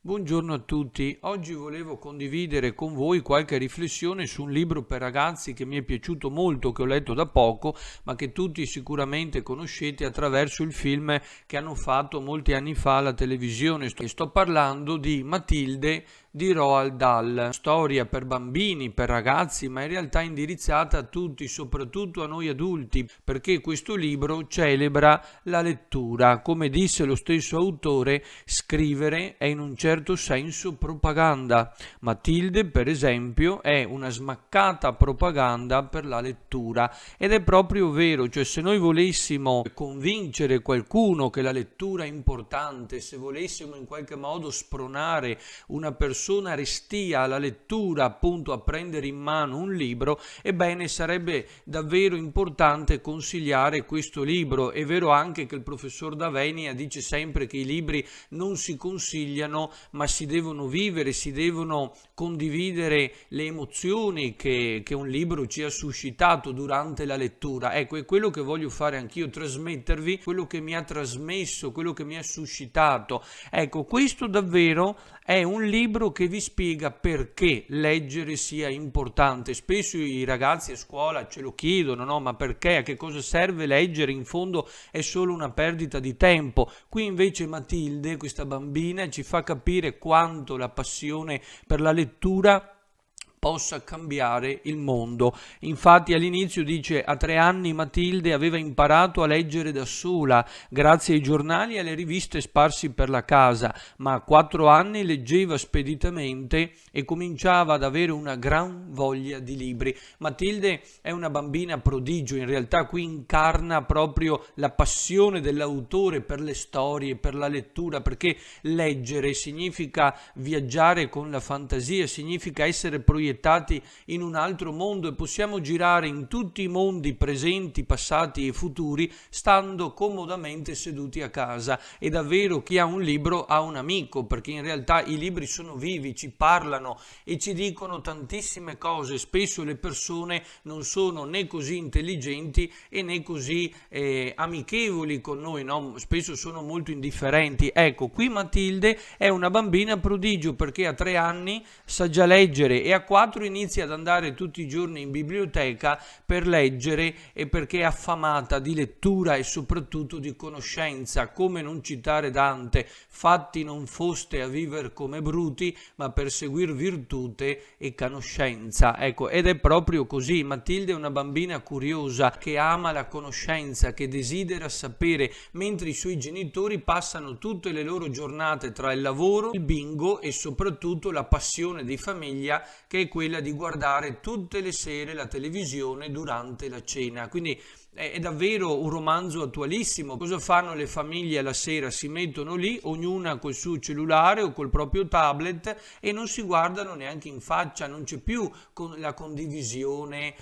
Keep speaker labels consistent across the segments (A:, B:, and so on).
A: Buongiorno a tutti, oggi volevo condividere con voi qualche riflessione su un libro per ragazzi che mi è piaciuto molto, che ho letto da poco, ma che tutti sicuramente conoscete attraverso il film che hanno fatto molti anni fa alla televisione. Sto parlando di Matilde di Roald Dahl, storia per bambini, per ragazzi, ma in realtà indirizzata a tutti, soprattutto a noi adulti, perché questo libro celebra la lettura. Come disse lo stesso autore, scrivere è in un certo senso propaganda. Matilde, per esempio, è una smaccata propaganda per la lettura ed è proprio vero, cioè se noi volessimo convincere qualcuno che la lettura è importante, se volessimo in qualche modo spronare una persona restia alla lettura, appunto a prendere in mano un libro, ebbene sarebbe davvero importante consigliare questo libro. È vero anche che il professor D'Avenia dice sempre che i libri non si consigliano, ma si devono vivere, si devono condividere le emozioni che un libro ci ha suscitato durante la lettura. Ecco, è quello che voglio fare anch'io, trasmettervi quello che mi ha trasmesso, quello che mi ha suscitato. Ecco, questo davvero è un libro che vi spiega perché leggere sia importante. Spesso i ragazzi a scuola ce lo chiedono, no? Ma perché? A che cosa serve leggere? In fondo è solo una perdita di tempo. Qui invece Matilde, questa bambina, ci fa capire quanto la passione per la lettura possa cambiare il mondo. Infatti all'inizio dice: a 3 anni Matilde aveva imparato a leggere da sola grazie ai giornali e alle riviste sparsi per la casa, ma a 4 anni leggeva speditamente e cominciava ad avere una gran voglia di libri. Matilde è una bambina prodigio, in realtà qui incarna proprio la passione dell'autore per le storie, per la lettura, perché leggere significa viaggiare con la fantasia, significa essere proiettati in un altro mondo, e possiamo girare in tutti i mondi presenti, passati e futuri stando comodamente seduti a casa. E davvero chi ha un libro ha un amico, perché in realtà i libri sono vivi, ci parlano e ci dicono tantissime cose. Spesso le persone non sono né così intelligenti e né così amichevoli con noi, no? Spesso sono molto indifferenti. Ecco, qui Matilde è una bambina prodigio, perché a 3 anni sa già leggere e a 4 inizia ad andare tutti i giorni in biblioteca per leggere, e perché è affamata di lettura e soprattutto di conoscenza. Come non citare Dante: fatti non foste a viver come bruti, ma per seguir virtute e conoscenza. Ecco, ed è proprio così. Matilde è una bambina curiosa che ama la conoscenza, che desidera sapere, mentre i suoi genitori passano tutte le loro giornate tra il lavoro, il bingo e soprattutto la passione di famiglia, che è quella di guardare tutte le sere la televisione durante la cena. Quindi è davvero un romanzo attualissimo. Cosa fanno le famiglie alla sera? Si mettono lì, ognuna col suo cellulare o col proprio tablet, e non si guardano neanche in faccia. Non c'è più la condivisione,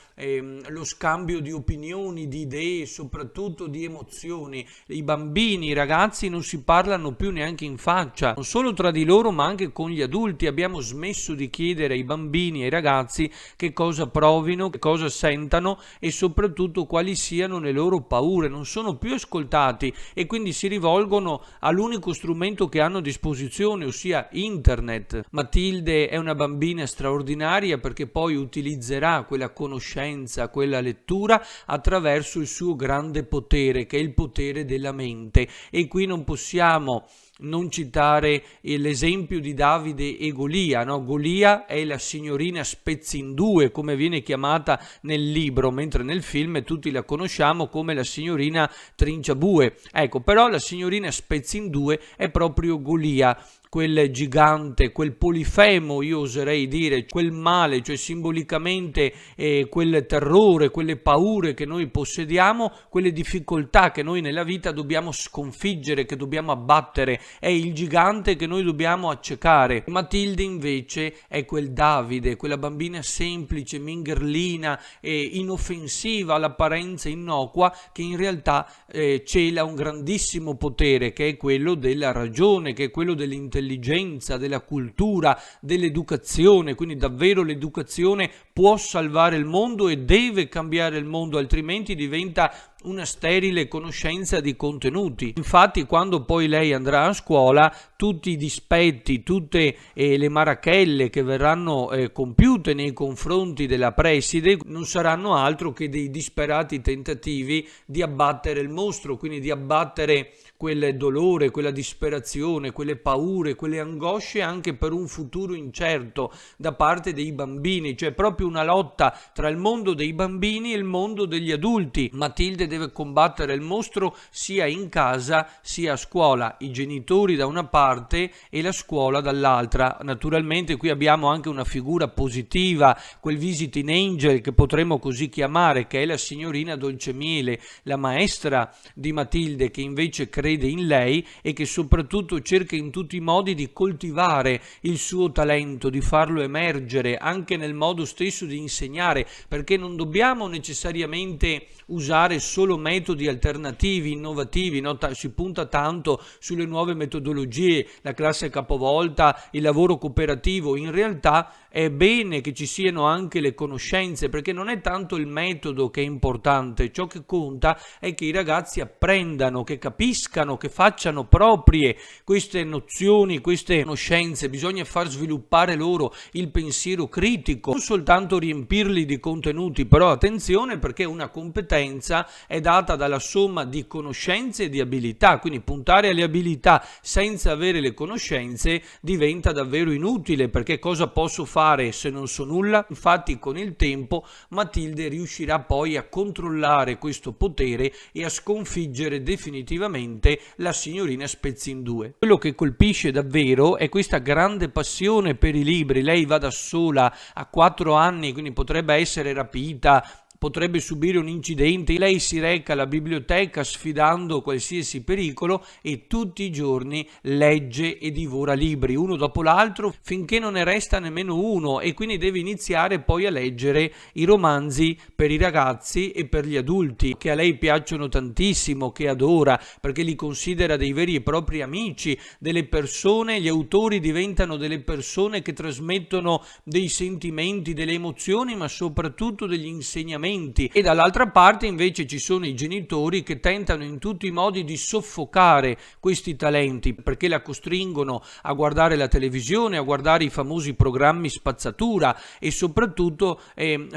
A: lo scambio di opinioni, di idee, soprattutto di emozioni. I bambini, i ragazzi non si parlano più neanche in faccia, non solo tra di loro ma anche con gli adulti. Abbiamo smesso di chiedere ai bambini e ai ragazzi che cosa provino, che cosa sentano e soprattutto quali siano le loro paure. Non sono più ascoltati e quindi si rivolgono all'unico strumento che hanno a disposizione, ossia internet. Matilde è una bambina straordinaria perché poi utilizzerà quella conoscenza, quella lettura attraverso il suo grande potere, che è il potere della mente. E qui non possiamo non citare l'esempio di Davide e Golia, no? Golia è la signorina Spezzindue, come viene chiamata nel libro, mentre nel film tutti la conosciamo come la signorina Trinciabue. Ecco, però la signorina Spezzindue è proprio Golia, quel gigante, quel polifemo, io oserei dire, quel male, cioè simbolicamente quel terrore, quelle paure che noi possediamo, quelle difficoltà che noi nella vita dobbiamo sconfiggere, che dobbiamo abbattere. È il gigante che noi dobbiamo accecare. Matilde invece è quel Davide, quella bambina semplice, mingherlina e inoffensiva, all'apparenza innocua, che in realtà cela un grandissimo potere, che è quello della ragione, che è quello dell'intelligenza, dell'intelligenza, della cultura, dell'educazione, quindi davvero l'educazione può salvare il mondo e deve cambiare il mondo, altrimenti diventa una sterile conoscenza di contenuti. Infatti, quando poi lei andrà a scuola, tutti i dispetti, tutte le marachelle che verranno compiute nei confronti della preside non saranno altro che dei disperati tentativi di abbattere il mostro, quindi di abbattere quel dolore, quella disperazione, quelle paure, quelle angosce anche per un futuro incerto da parte dei bambini, cioè proprio una lotta tra il mondo dei bambini e il mondo degli adulti. Matilde deve combattere il mostro sia in casa sia a scuola, i genitori da una parte e la scuola dall'altra. Naturalmente qui abbiamo anche una figura positiva, quel visiting angel che potremmo così chiamare, che è la signorina Dolcemiele, la maestra di Matilde, che invece crede in lei e che soprattutto cerca in tutti i modi di coltivare il suo talento, di farlo emergere anche nel modo stesso di insegnare, perché non dobbiamo necessariamente usare solo metodi alternativi, innovativi, no? Si punta tanto sulle nuove metodologie, la classe capovolta, il lavoro cooperativo. In realtà è bene che ci siano anche le conoscenze, perché non è tanto il metodo che è importante, ciò che conta è che i ragazzi apprendano, che capiscano, che facciano proprie queste nozioni, queste conoscenze. Bisogna far sviluppare loro il pensiero critico, non soltanto riempirli di contenuti, però attenzione, perché una competenza è data dalla somma di conoscenze e di abilità, quindi puntare alle abilità senza avere le conoscenze diventa davvero inutile, perché cosa posso fare se non so nulla? Infatti con il tempo Matilde riuscirà poi a controllare questo potere e a sconfiggere definitivamente la signorina Spezzindue. Quello che colpisce davvero è questa grande passione per i libri. Lei va da sola a 4 anni, quindi potrebbe essere rapita, potrebbe subire un incidente. Lei si reca alla biblioteca sfidando qualsiasi pericolo e tutti i giorni legge e divora libri uno dopo l'altro finché non ne resta nemmeno uno, e quindi deve iniziare poi a leggere i romanzi per i ragazzi e per gli adulti, che a lei piacciono tantissimo, che adora perché li considera dei veri e propri amici, delle persone. Gli autori diventano delle persone che trasmettono dei sentimenti, delle emozioni, ma soprattutto degli insegnamenti. E dall'altra parte invece ci sono i genitori che tentano in tutti i modi di soffocare questi talenti, perché la costringono a guardare la televisione, a guardare i famosi programmi spazzatura e soprattutto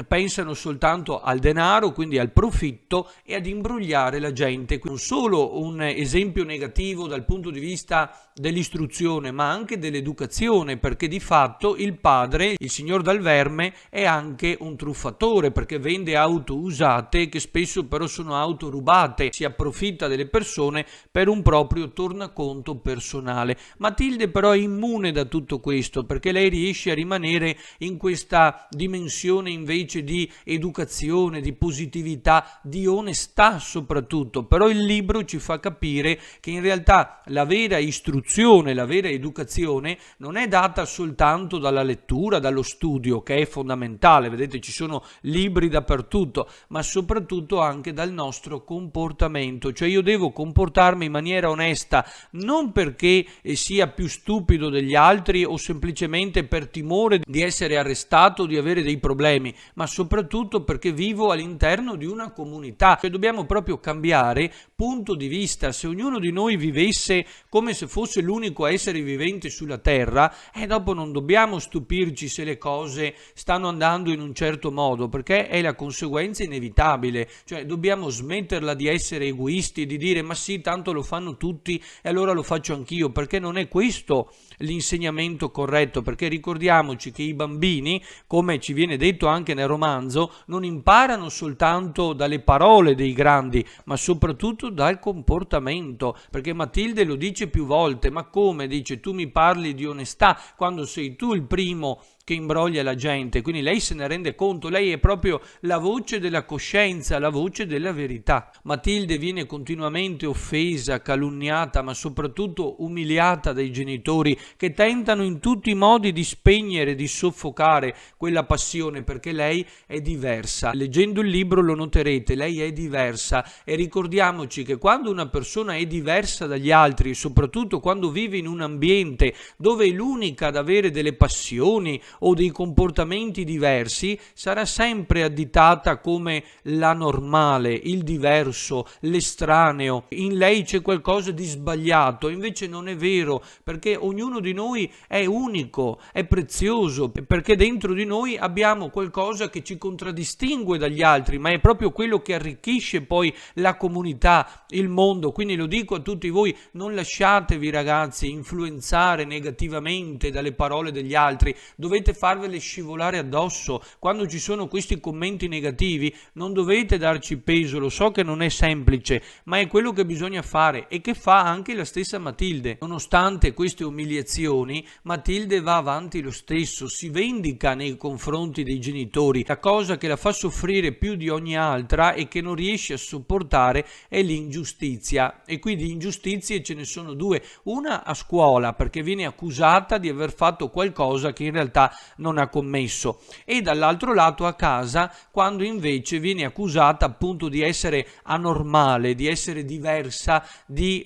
A: pensano soltanto al denaro, quindi al profitto, e ad imbrogliare la gente. Non solo un esempio negativo dal punto di vista dell'istruzione, ma anche dell'educazione, perché di fatto il padre, il signor Dal Verme, è anche un truffatore, perché vende auto usate che spesso però sono auto rubate, si approfitta delle persone per un proprio tornaconto personale. Matilde però è immune da tutto questo, perché lei riesce a rimanere in questa dimensione invece di educazione, di positività, di onestà soprattutto. Però il libro ci fa capire che in realtà la vera istruzione, la vera educazione non è data soltanto dalla lettura, dallo studio, che è fondamentale, vedete ci sono libri dappertutto, ma soprattutto anche dal nostro comportamento. Cioè io devo comportarmi in maniera onesta, non perché sia più stupido degli altri o semplicemente per timore di essere arrestato o di avere dei problemi, ma soprattutto perché vivo all'interno di una comunità. Cioè dobbiamo proprio cambiare punto di vista. Se ognuno di noi vivesse come se fosse l'unico essere vivente sulla terra, dopo non dobbiamo stupirci se le cose stanno andando in un certo modo, perché è la conseguenza inevitabile. Cioè dobbiamo smetterla di essere egoisti e di dire ma sì, tanto lo fanno tutti e allora lo faccio anch'io, perché non è questo l'insegnamento corretto. Perché ricordiamoci che i bambini, come ci viene detto anche nel romanzo, non imparano soltanto dalle parole dei grandi, ma soprattutto dal comportamento, perché Matilde lo dice più volte. Ma come? Dice, tu mi parli di onestà quando sei tu il primo che imbroglia la gente, quindi lei se ne rende conto, lei è proprio la voce della coscienza, la voce della verità. Matilde viene continuamente offesa, calunniata, ma soprattutto umiliata dai genitori che tentano in tutti i modi di spegnere, di soffocare quella passione, perché lei è diversa. Leggendo il libro lo noterete, lei è diversa, e ricordiamoci che quando una persona è diversa dagli altri, soprattutto quando vive in un ambiente dove è l'unica ad avere delle passioni o dei comportamenti diversi, sarà sempre additata come la normale, il diverso, l'estraneo. In lei c'è qualcosa di sbagliato, invece non è vero, perché ognuno di noi è unico, è prezioso, perché dentro di noi abbiamo qualcosa che ci contraddistingue dagli altri, ma è proprio quello che arricchisce poi la comunità, il mondo. Quindi lo dico a tutti voi, non lasciatevi ragazzi influenzare negativamente dalle parole degli altri, dovete farvele scivolare addosso. Quando ci sono questi commenti negativi non dovete darci peso, lo so che non è semplice, ma è quello che bisogna fare e che fa anche la stessa Matilde. Nonostante queste umiliazioni, Matilde va avanti lo stesso, si vendica nei confronti dei genitori. La cosa che la fa soffrire più di ogni altra e che non riesce a sopportare è l'ingiustizia, e qui di ingiustizie ce ne sono due: una a scuola, perché viene accusata di aver fatto qualcosa che in realtà non ha commesso, e dall'altro lato a casa, quando invece viene accusata appunto di essere anormale, di essere diversa, di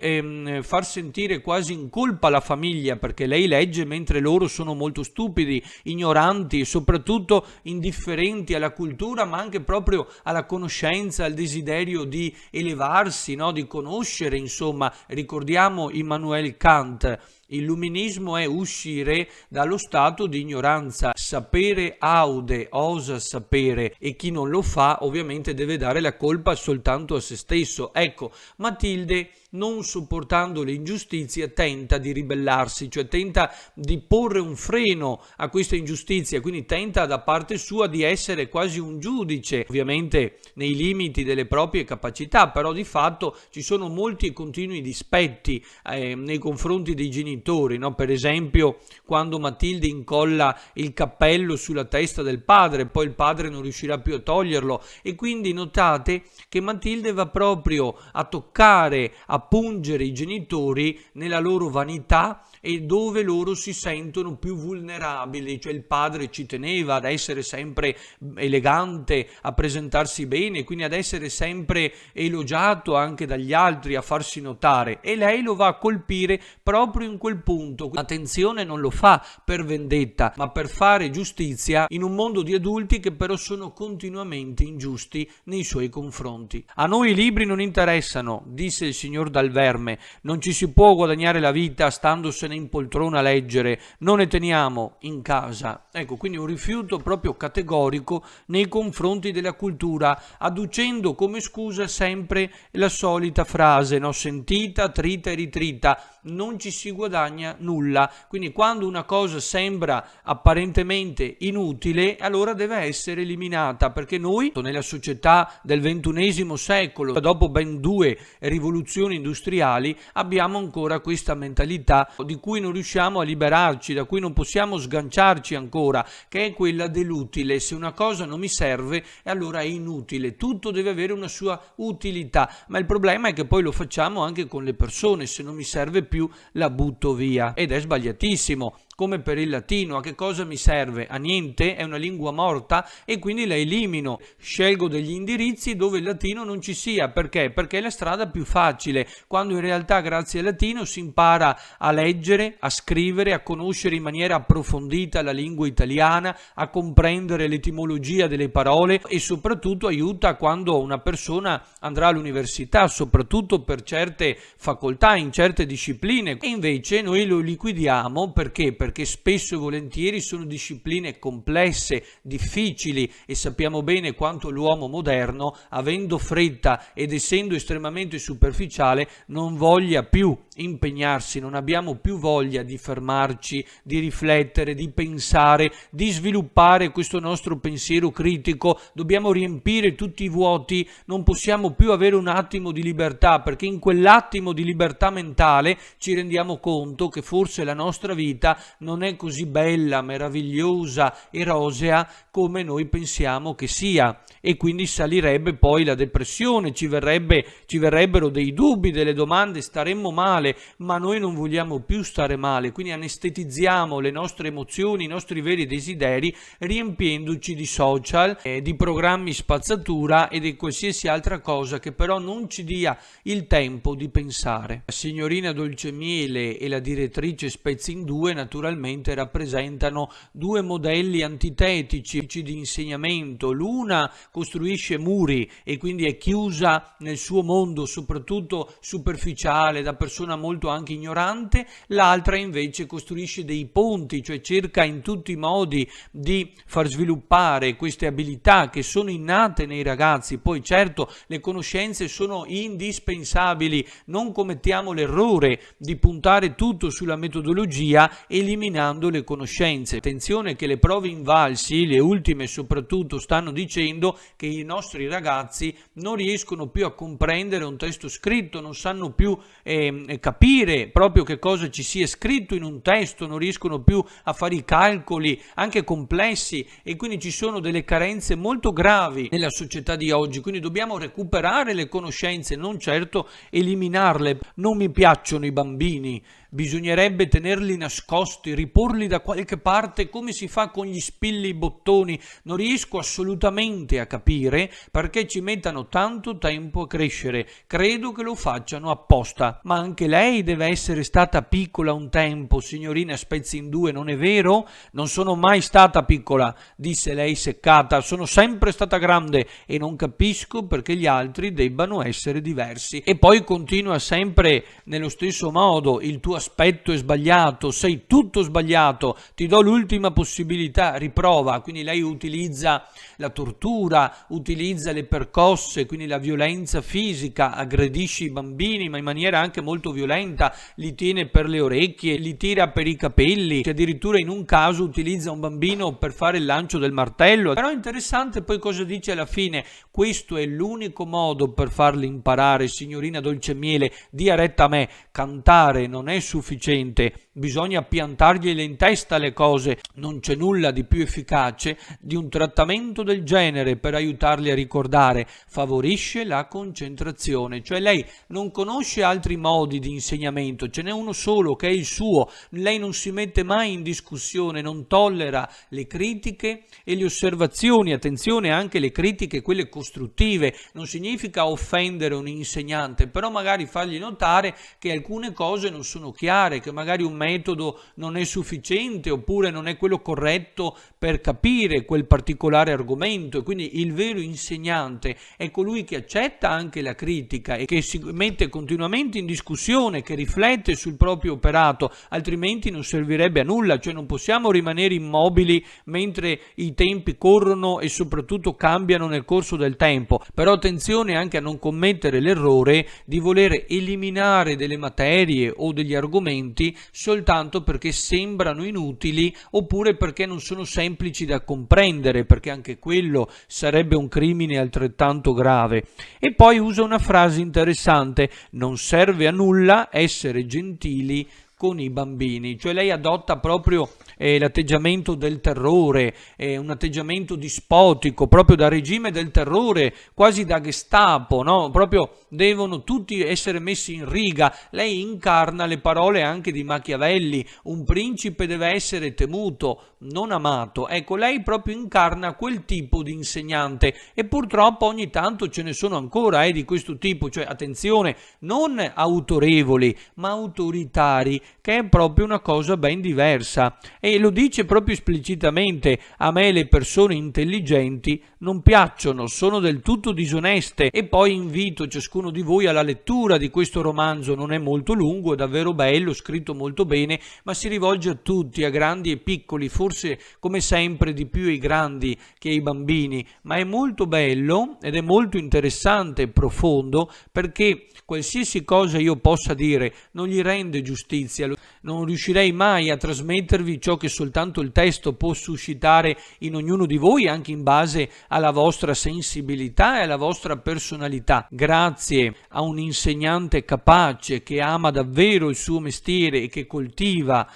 A: far sentire quasi in colpa la famiglia, perché lei legge mentre loro sono molto stupidi, ignoranti e soprattutto indifferenti alla cultura, ma anche proprio alla conoscenza, al desiderio di elevarsi, no? Di conoscere, insomma. Ricordiamo Immanuel Kant: illuminismo è uscire dallo stato di ignoranza. Sapere aude, osa sapere, e chi non lo fa ovviamente deve dare la colpa soltanto a se stesso. Ecco, Matilde, non sopportando le ingiustizie, tenta di ribellarsi, cioè tenta di porre un freno a questa ingiustizia, quindi tenta da parte sua di essere quasi un giudice, ovviamente nei limiti delle proprie capacità, però di fatto ci sono molti e continui dispetti nei confronti dei genitori, no? Per esempio quando Matilde incolla il cappello sulla testa del padre, poi il padre non riuscirà più a toglierlo, e quindi notate che Matilde va proprio a toccare, a pungere i genitori nella loro vanità e dove loro si sentono più vulnerabili. Cioè il padre ci teneva ad essere sempre elegante, a presentarsi bene, quindi ad essere sempre elogiato anche dagli altri, a farsi notare, e lei lo va a colpire proprio in quel punto. Attenzione, non lo fa per vendetta, ma per fare giustizia in un mondo di adulti che però sono continuamente ingiusti nei suoi confronti. A noi i libri non interessano, disse il signor Dal Verme, non ci si può guadagnare la vita standosene in poltrona a leggere, non ne teniamo in casa. Ecco, quindi un rifiuto proprio categorico nei confronti della cultura, adducendo come scusa sempre la solita frase, no? Sentita, trita e ritrita: non ci si guadagna nulla. Quindi quando una cosa sembra apparentemente inutile, allora deve essere eliminata, perché noi nella società del XXI secolo, dopo ben 2 rivoluzioni industriali, abbiamo ancora questa mentalità di cui non riusciamo a liberarci, da cui non possiamo sganciarci ancora, che è quella dell'utile. Se una cosa non mi serve, allora è inutile. Tutto deve avere una sua utilità, ma il problema è che poi lo facciamo anche con le persone: se non mi serve più la butto via, ed è sbagliatissimo. Come per il latino, a che cosa mi serve? A niente, è una lingua morta, e quindi la elimino. Scelgo degli indirizzi dove il latino non ci sia. Perché? Perché è la strada più facile, quando in realtà grazie al latino si impara a leggere, a scrivere, a conoscere in maniera approfondita la lingua italiana, a comprendere l'etimologia delle parole, e soprattutto aiuta quando una persona andrà all'università, soprattutto per certe facoltà, in certe discipline. E invece noi lo liquidiamo perché spesso e volentieri sono discipline complesse, difficili, e sappiamo bene quanto l'uomo moderno, avendo fretta ed essendo estremamente superficiale, non voglia più impegnarsi, non abbiamo più voglia di fermarci, di riflettere, di pensare, di sviluppare questo nostro pensiero critico. Dobbiamo riempire tutti i vuoti, non possiamo più avere un attimo di libertà, perché in quell'attimo di libertà mentale ci rendiamo conto che forse la nostra vita non è così bella, meravigliosa e rosea come noi pensiamo che sia, e quindi salirebbe poi la depressione, ci verrebbero dei dubbi, delle domande, staremmo male, ma noi non vogliamo più stare male, quindi anestetizziamo le nostre emozioni, i nostri veri desideri, riempiendoci di social, di programmi spazzatura e di qualsiasi altra cosa che però non ci dia il tempo di pensare. La signorina Dolcemiele e la direttrice Spezzi in Due naturalmente rappresentano due modelli antitetici di insegnamento. L'una costruisce muri e quindi è chiusa nel suo mondo, soprattutto superficiale, da persona molto anche ignorante, l'altra invece costruisce dei ponti, cioè cerca in tutti i modi di far sviluppare queste abilità che sono innate nei ragazzi. Poi certo le conoscenze sono indispensabili, non commettiamo l'errore di puntare tutto sulla metodologia eliminando le conoscenze. Attenzione che le prove invalsi, le ultime soprattutto, stanno dicendo che i nostri ragazzi non riescono più a comprendere un testo scritto, non sanno più capire proprio che cosa ci sia scritto in un testo, non riescono più a fare i calcoli anche complessi, e quindi ci sono delle carenze molto gravi nella società di oggi. Quindi dobbiamo recuperare le conoscenze, non certo eliminarle. Non mi piacciono i bambini, bisognerebbe tenerli nascosti, riporli da qualche parte come si fa con gli spilli bottoni. Non riesco assolutamente a capire perché ci mettano tanto tempo a crescere. Credo che lo facciano apposta. Ma anche lei deve essere stata piccola un tempo, signorina Spezzi in Due, non è vero? Non sono mai stata piccola, disse lei seccata, sono sempre stata grande e non capisco perché gli altri debbano essere diversi. E poi continua sempre nello stesso modo: il tuo aspetto è sbagliato, sei tutto sbagliato, ti do l'ultima possibilità, riprova. Quindi lei utilizza la tortura, utilizza le percosse, quindi la violenza fisica, aggredisce i bambini ma in maniera anche molto violenta, li tiene per le orecchie, li tira per i capelli, che addirittura in un caso utilizza un bambino per fare il lancio del martello. Però è interessante poi cosa dice alla fine: questo è l'unico modo per farli imparare, signorina Dolcemiele, dia retta a me, cantare non è sufficiente, bisogna piantargliele in testa le cose. Non c'è nulla di più efficace di un trattamento del genere per aiutarli a ricordare, favorisce la concentrazione. Cioè lei non conosce altri modi di insegnamento, ce n'è uno solo che è il suo. Lei non si mette mai in discussione, non tollera le critiche e le osservazioni. Attenzione, anche le critiche, quelle costruttive, non significa offendere un insegnante, però magari fargli notare che alcune cose non sono chiare, che magari un metodo non è sufficiente oppure non è quello corretto per capire quel particolare argomento. E quindi il vero insegnante è colui che accetta anche la critica e che si mette continuamente in discussione, che riflette sul proprio operato, altrimenti non servirebbe a nulla. Cioè non possiamo rimanere immobili mentre i tempi corrono e soprattutto cambiano nel corso del tempo. Però attenzione anche a non commettere l'errore di voler eliminare delle materie o degli argomenti soltanto perché sembrano inutili oppure perché non sono semplici da comprendere, perché anche quello sarebbe un crimine altrettanto grave. E poi usa una frase interessante: non serve a nulla essere gentili con i bambini. Cioè lei adotta proprio l'atteggiamento del terrore, un atteggiamento dispotico, proprio da regime del terrore, quasi da Gestapo, no? Proprio devono tutti essere messi in riga. Lei incarna le parole anche di Machiavelli: un principe deve essere temuto, non amato. Ecco, lei proprio incarna quel tipo di insegnante, e purtroppo ogni tanto ce ne sono ancora di questo tipo. Cioè attenzione, non autorevoli ma autoritari, che è proprio una cosa ben diversa. E lo dice proprio esplicitamente: a me le persone intelligenti non piacciono, sono del tutto disoneste. E poi invito ciascuno di voi alla lettura di questo romanzo, non è molto lungo, è davvero bello, scritto molto bene, ma si rivolge a tutti, a grandi e piccoli, forse come sempre di più ai grandi che ai bambini, ma è molto bello ed è molto interessante e profondo, perché qualsiasi cosa io possa dire non gli rende giustizia. Non riuscirei mai a trasmettervi ciò che soltanto il testo può suscitare in ognuno di voi, anche in base alla vostra sensibilità e alla vostra personalità. Grazie a un insegnante capace che ama davvero il suo mestiere e che coltiva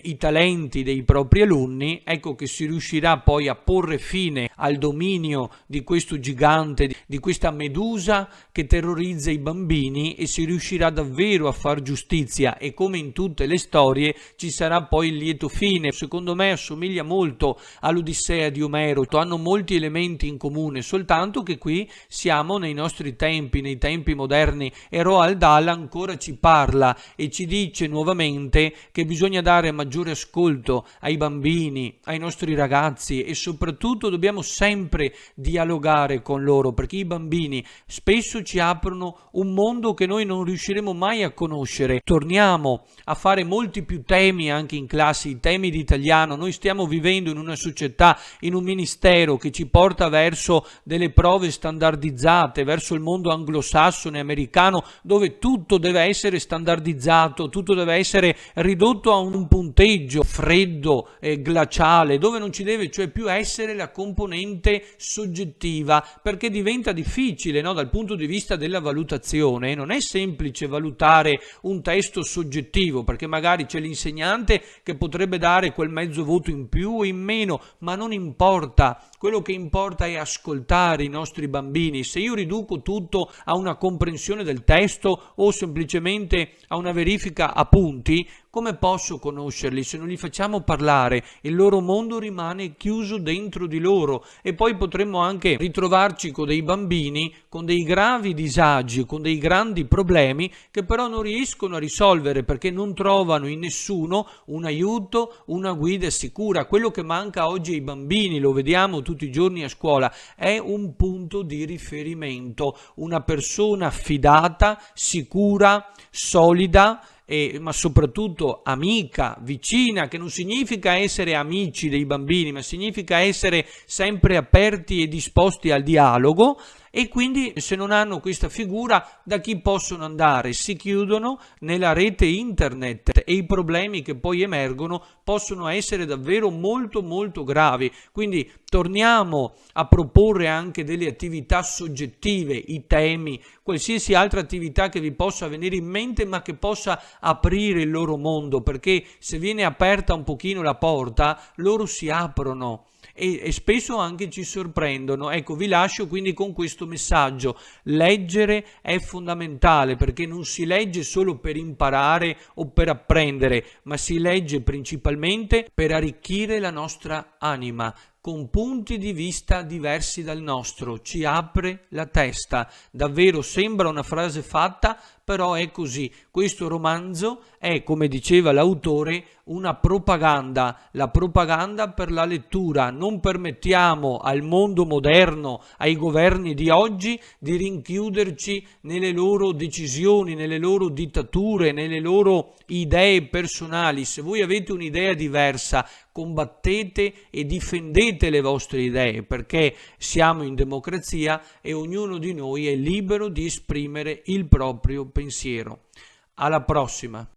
A: i talenti dei propri alunni, ecco che si riuscirà poi a porre fine al dominio di questo gigante, di questa medusa che terrorizza i bambini, e si riuscirà davvero a far giustizia, e come in tutte le storie ci sarà poi il lieto fine. Secondo me assomiglia molto all'Odissea di Omero, hanno molti elementi in comune, soltanto che qui siamo nei nostri tempi, nei tempi moderni, e Roald Dahl ancora ci parla e ci dice nuovamente che bisogna dare maggiore ascolto ai bambini, ai nostri ragazzi, e soprattutto dobbiamo sempre dialogare con loro, perché i bambini spesso ci aprono un mondo che noi non riusciremo mai a conoscere. Torniamo a fare molti più temi anche in classe, i temi di italiano. Noi stiamo vivendo in una società, in un ministero che ci porta verso delle prove standardizzate, verso il mondo anglosassone, americano, dove tutto deve essere standardizzato, tutto deve essere ridotto a un punteggio freddo e glaciale, dove non ci deve cioè più essere la componente soggettiva, perché diventa difficile, no? Dal punto di vista della valutazione non è semplice valutare un testo soggettivo, perché magari c'è l'insegnante che potrebbe dare quel mezzo voto in più o in meno, ma non importa. Quello che importa è ascoltare i nostri bambini. Se io riduco tutto a una comprensione del testo o semplicemente a una verifica a punti, come posso conoscerli se non li facciamo parlare? Il loro mondo rimane chiuso dentro di loro, e poi potremmo anche ritrovarci con dei bambini con dei gravi disagi, con dei grandi problemi che però non riescono a risolvere perché non trovano in nessuno un aiuto, una guida sicura. Quello che manca oggi ai bambini, lo vediamo tutti i giorni a scuola, è un punto di riferimento, una persona affidata, sicura, solida, ma soprattutto amica, vicina, che non significa essere amici dei bambini, ma significa essere sempre aperti e disposti al dialogo. E quindi se non hanno questa figura, da chi possono andare? Si chiudono nella rete internet, e i problemi che poi emergono possono essere davvero molto molto gravi. Quindi torniamo a proporre anche delle attività soggettive, i temi, qualsiasi altra attività che vi possa venire in mente, ma che possa aprire il loro mondo, perché se viene aperta un pochino la porta, loro si aprono e spesso anche ci sorprendono. Ecco, vi lascio quindi con questo messaggio: leggere è fondamentale, perché non si legge solo per imparare o per apprendere, ma si legge principalmente per arricchire la nostra anima con punti di vista diversi dal nostro. Ci apre la testa. Davvero sembra una frase fatta, però è così. Questo romanzo è, come diceva l'autore, una propaganda, la propaganda per la lettura. Non permettiamo al mondo moderno, ai governi di oggi, di rinchiuderci nelle loro decisioni, nelle loro dittature, nelle loro idee personali. Se voi avete un'idea diversa, combattete e difendete le vostre idee, perché siamo in democrazia e ognuno di noi è libero di esprimere il proprio pensiero. Alla prossima!